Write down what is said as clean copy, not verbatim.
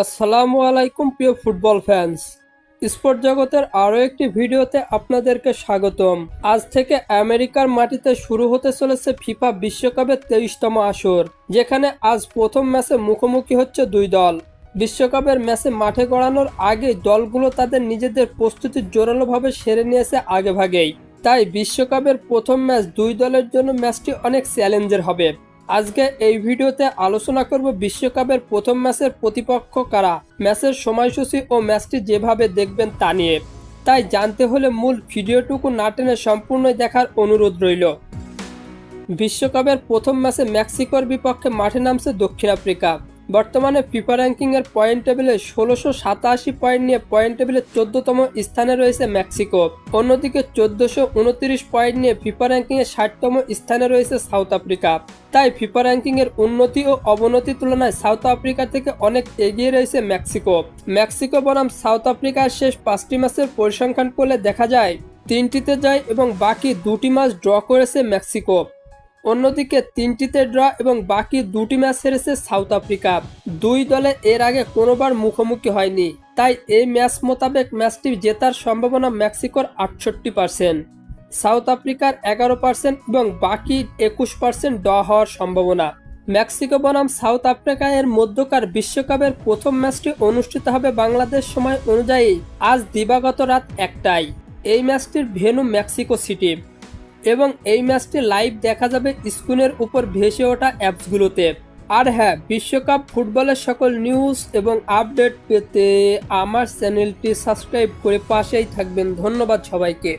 আসসালামু আলাইকুম প্রিয় ফুটবল ফ্যান্স। স্পোর্ট জগতের আরও একটি ভিডিওতে আপনাদেরকে স্বাগতম। আজ থেকে আমেরিকার মাটিতে শুরু হতে চলেছে ফিফা বিশ্বকাপের 23তম আসর, যেখানে আজ প্রথম ম্যাচে মুখোমুখি হচ্ছে দুই দল। বিশ্বকাপের ম্যাচে মাঠে গড়ানোর আগে দলগুলো তাদের নিজেদের প্রস্তুতি জোরালোভাবে সেরে নিয়েছে আগেভাগেই। তাই বিশ্বকাপের প্রথম ম্যাচ দুই দলের জন্য ম্যাচটি অনেক চ্যালেঞ্জের হবে। আজকে এই ভিডিওতে আলোচনা করব বিশ্বকাপের প্রথম ম্যাচের প্রতিপক্ষ কারা, ম্যাচের সময়সূচি ও ম্যাচটি যেভাবে দেখবেন তা নিয়ে। তাই জানতে হলে মূল ভিডিওটুকু না টেনে সম্পূর্ণ দেখার অনুরোধ রইল। বিশ্বকাপের প্রথম ম্যাচে মেক্সিকোর বিপক্ষে মাঠে নামছে দক্ষিণ আফ্রিকা। বর্তমানে ফিফা র্যাঙ্কিংয়ের পয়েন্ট টেবিলে ১৬৮৭ পয়েন্ট নিয়ে পয়েন্ট টেবিলে ১৪তম স্থানে রয়েছে মেক্সিকো। অন্যদিকে ১৪২৯ পয়েন্ট নিয়ে ফিফা র্যাঙ্কিংয়ে ৬০তম স্থানে রয়েছে সাউথ আফ্রিকা। তাই ফিফা র্যাঙ্কিংয়ের উন্নতি ও অবনতির তুলনায় সাউথ আফ্রিকা থেকে অনেক এগিয়ে রয়েছে মেক্সিকো বনাম সাউথ আফ্রিকার শেষ ৫টি ম্যাচের পরিসংখ্যান করলে দেখা যায় ৩টিতে জয় এবং বাকি ২টি ম্যাচ ড্র করেছে মেক্সিকো। অন্যদিকে ৩টিতে ড্র এবং বাকি ২টি ম্যাচ হেরেছে সাউথ আফ্রিকা। দুই দলে এর আগে কোনোবার মুখোমুখি হয়নি, তাই এই ম্যাচ মোতাবেক ম্যাচটি জেতার সম্ভাবনা মেক্সিকোর ৬৮%, সাউথ আফ্রিকার ১১% এবং বাকি ২১% ড্র হওয়ার সম্ভাবনা। মেক্সিকো বনাম সাউথ আফ্রিকা এর মধ্যকার বিশ্বকাপের প্রথম ম্যাচটি অনুষ্ঠিত হবে বাংলাদেশ সময় অনুযায়ী আজ দিবাগত রাত ১টায়। এই ম্যাচটির ভেন্যু মেক্সিকো সিটি এবং এই ম্যাচটি লাইভ দেখা যাবে স্ক্রিনের উপর ভেসে ওঠা অ্যাপসগুলোতে। আর হ্যাঁ, বিশ্বকাপ ফুটবলের সকল নিউজ এবং আপডেট পেতে আমার চ্যানেলটি সাবস্ক্রাইব করে পাশেই থাকবেন। ধন্যবাদ সবাইকে।